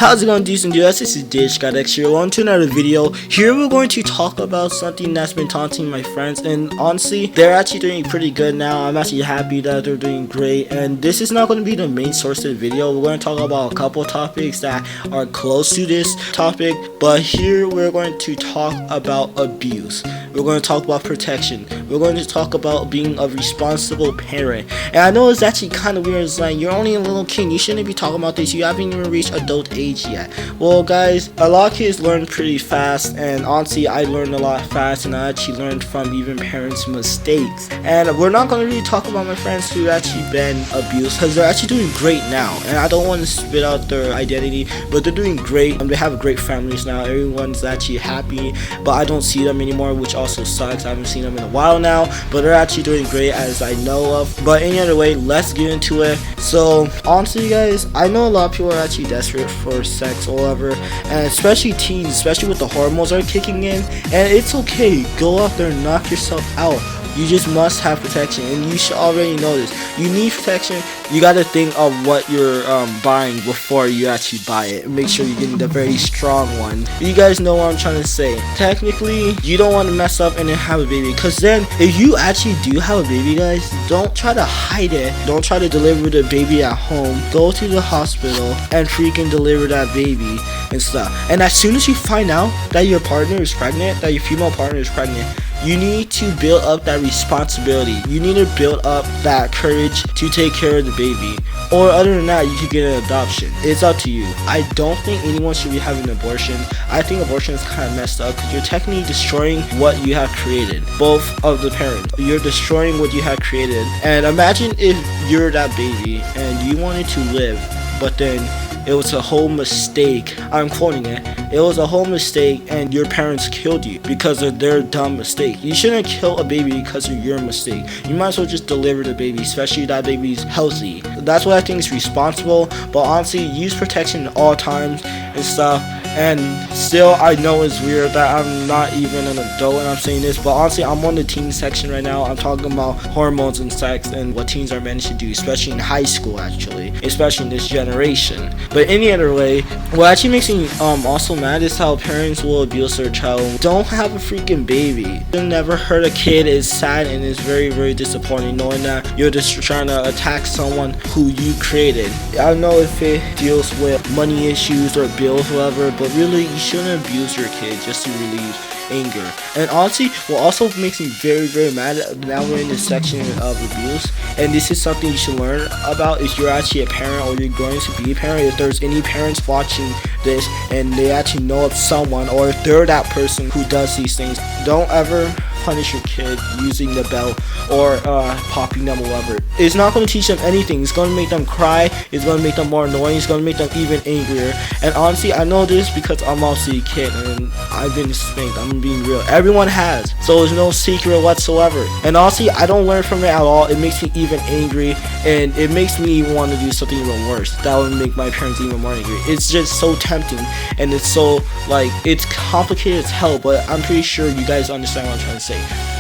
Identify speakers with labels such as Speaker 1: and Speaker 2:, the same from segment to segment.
Speaker 1: How's it going, decent dudes? This is Dish Got Extra. On to another video. Here we're going to talk about something that's been taunting my friends, and honestly, they're actually doing pretty good now. I'm actually happy that they're doing great, and this is not going to be the main source of the video. We're going to talk about a couple topics that are close to this topic, but here we're going to talk about abuse. We're going to talk about protection. We're going to talk about being a responsible parent. And I know it's actually kind of weird. It's like, you're only a little kid. You shouldn't be talking about this. You haven't even reached adult age yet. Well, guys, a lot of kids learn pretty fast. And honestly, I learned a lot fast. And I actually learned from even parents' mistakes. And we're not going to really talk about my friends who actually been abused, because they're actually doing great now. And I don't want to spit out their identity, but they're doing great. They have great families now. Everyone's actually happy. But I don't see them anymore, which also sucks. I haven't seen them in a while now, but they're actually doing great as I know of. But any other way, let's get into it. So honestly, guys, I know a lot of people are actually desperate for sex or whatever, and especially teens, especially with the hormones are kicking in. And it's okay, go out there and knock yourself out. You just must have protection, and you should already know this. You need protection. You gotta think of what you're buying before you actually buy it, and make sure you're getting the very strong one. You guys know what I'm trying to say. Technically, you don't want to mess up and then have a baby, because then if you actually do have a baby, guys, don't try to hide it. Don't try to deliver the baby at home. Go to the hospital and freaking deliver that baby and stuff. And as soon as you find out that your partner is pregnant, that your female partner is pregnant, you need to build up that responsibility. You need to build up that courage to take care of the baby. Or other than that, you could get an adoption. It's up to you. I don't think anyone should be having an abortion. I think abortion is kind of messed up, because you're technically destroying what you have created. Both of the parents. You're destroying what you have created. And imagine if you're that baby and you wanted to live, but then it was a whole mistake. I'm quoting it. It was a whole mistake, and your parents killed you because of their dumb mistake. You shouldn't kill a baby because of your mistake. You might as well just deliver the baby, especially if that baby's healthy. That's what I think is responsible. But honestly, use protection at all times and stuff. And still, I know it's weird that I'm not even an adult and I'm saying this, but honestly, I'm on the teen section right now. I'm talking about hormones and sex and what teens are meant to do, especially in high school, actually, especially in this generation. But any other way, what actually makes me also mad is how parents will abuse their child. Don't have a freaking baby. You'll never hurt a kid. Is sad, and it's very, very disappointing knowing that you're just trying to attack someone who you created. I don't know if it deals with money issues or bills, whatever, but really, you shouldn't abuse your kid just to relieve anger. And honestly, what also makes me very, very mad, now we're in this section of abuse, and this is something you should learn about if you're actually a parent or you're going to be a parent. If there's any parents watching this and they actually know of someone, or if they're that person who does these things, don't ever punish your kid using the belt or popping them or whatever. It's not going to teach them anything. It's going to make them cry. It's going to make them more annoying. It's going to make them even angrier. And honestly, I know this because I'm also a kid and I've been spanked. I'm being real. Everyone has. So there's no secret whatsoever. And honestly, I don't learn from it at all. It makes me even angry, and it makes me want to do something even worse. That would make my parents even more angry. It's just so tempting, and it's so, like, it's complicated as hell, but I'm pretty sure you guys understand what I'm trying to say.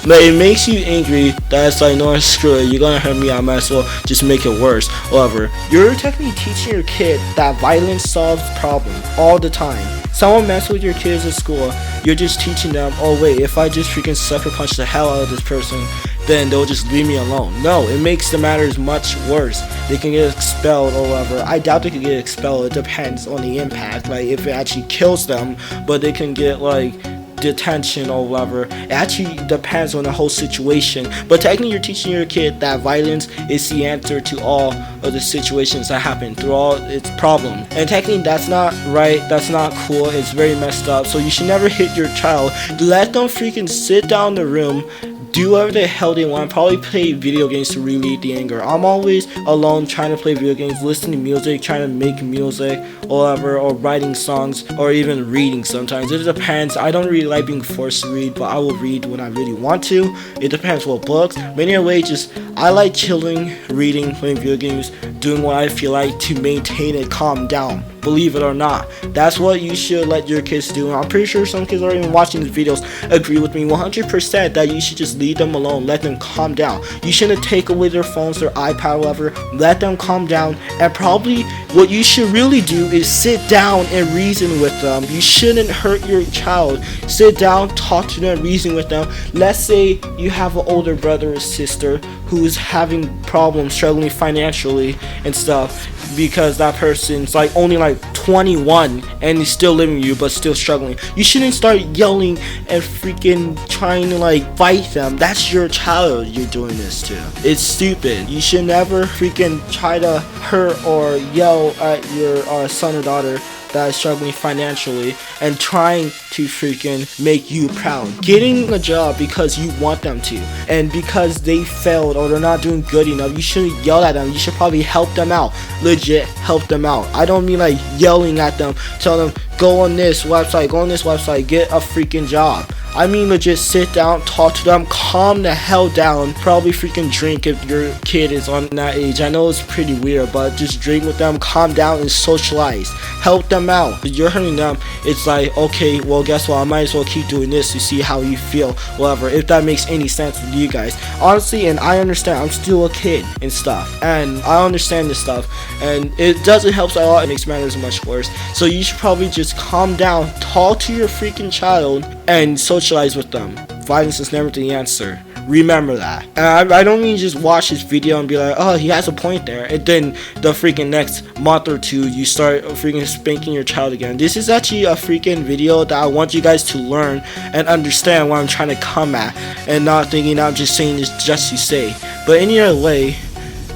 Speaker 1: But it makes you angry that it's like, no, screw it, you're gonna hurt me, I might as well just make it worse. However, you're technically teaching your kid that violence solves problems all the time. Someone messes with your kids at school, you're just teaching them, oh wait, if I just freaking sucker punch the hell out of this person, then they'll just leave me alone. No, it makes the matters much worse. They can get expelled or whatever. I doubt they can get expelled. It depends on the impact, like if it actually kills them, but they can get like detention or whatever. It actually depends on the whole situation, but technically you're teaching your kid that violence is the answer to all of the situations that happen, through all its problems. And technically that's not right, that's not cool, it's very messed up. So you should never hit your child. Let them freaking sit down in the room, do whatever the hell they want, probably play video games to relieve the anger. I'm always alone trying to play video games, listening to music, trying to make music or whatever, or writing songs, or even reading sometimes. It depends. I don't really like being forced to read, but I will read when I really want to. It depends what books. But anyway, just I like chilling, reading, playing video games, doing what I feel like to maintain and calm down. Believe it or not, that's what you should let your kids do. And I'm pretty sure some kids are even watching these videos agree with me 100% that you should just leave them alone, let them calm down. You shouldn't take away their phones, their iPad, whatever. Let them calm down, and probably what you should really do is sit down and reason with them. You shouldn't hurt your child. Sit down, talk to them, reason with them. Let's say you have an older brother or sister who's having problems, struggling financially and stuff, because that person's like only like 21 and he's still living with you but still struggling. You shouldn't start yelling and freaking trying to like fight them. That's your child you're doing this to. It's stupid. You should never freaking try to hurt or yell at your son or daughter that is struggling financially and trying to freaking make you proud. Getting a job because you want them to, and because they failed or they're not doing good enough, you shouldn't yell at them. You should probably help them out. Legit help them out. I don't mean like yelling at them, telling them go on this website, get a freaking job. I mean legit sit down, talk to them, calm the hell down, probably freaking drink if your kid is on that age. I know it's pretty weird, but just drink with them, calm down and socialize. Help them out. If you're hurting them, it's like, okay, well guess what, I might as well keep doing this to see how you feel, whatever, if that makes any sense with you guys. Honestly, and I understand, I'm still a kid and stuff, and I understand this stuff, and it doesn't help at all, it makes matters much worse. So you should probably just calm down, talk to your freaking child, and socialize with them. Violence is never the answer. Remember that. And I don't mean just watch this video and be like, oh, he has a point there, and then the freaking next month or two you start freaking spanking your child again. This is actually a freaking video that I want you guys to learn and understand what I'm trying to come at, and not thinking I'm just saying this just to say. But any other way,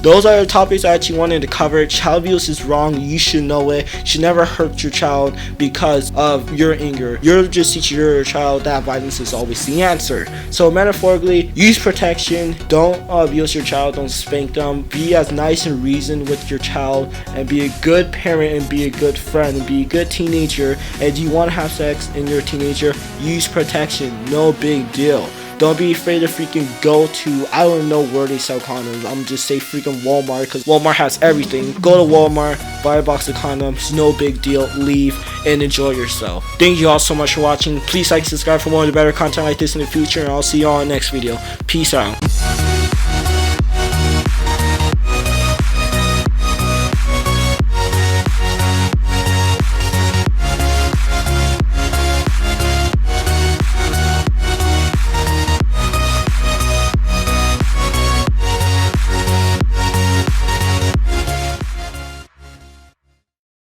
Speaker 1: those are the topics I actually wanted to cover. Child abuse is wrong. You should know it. You should never hurt your child because of your anger. You're just teaching your child that violence is always the answer. So metaphorically, use protection. Don't abuse your child. Don't spank them. Be as nice and reasoned with your child, and be a good parent, and be a good friend, and be a good teenager. And you want to have sex in your teenager, use protection. No big deal. Don't be afraid to freaking go to, I don't know where they sell condoms. I'm just say freaking Walmart, because Walmart has everything. Go to Walmart, buy a box of condoms, no big deal, leave, and enjoy yourself. Thank you all so much for watching. Please like, subscribe for more of the better content like this in the future, and I'll see you all in the next video. Peace out.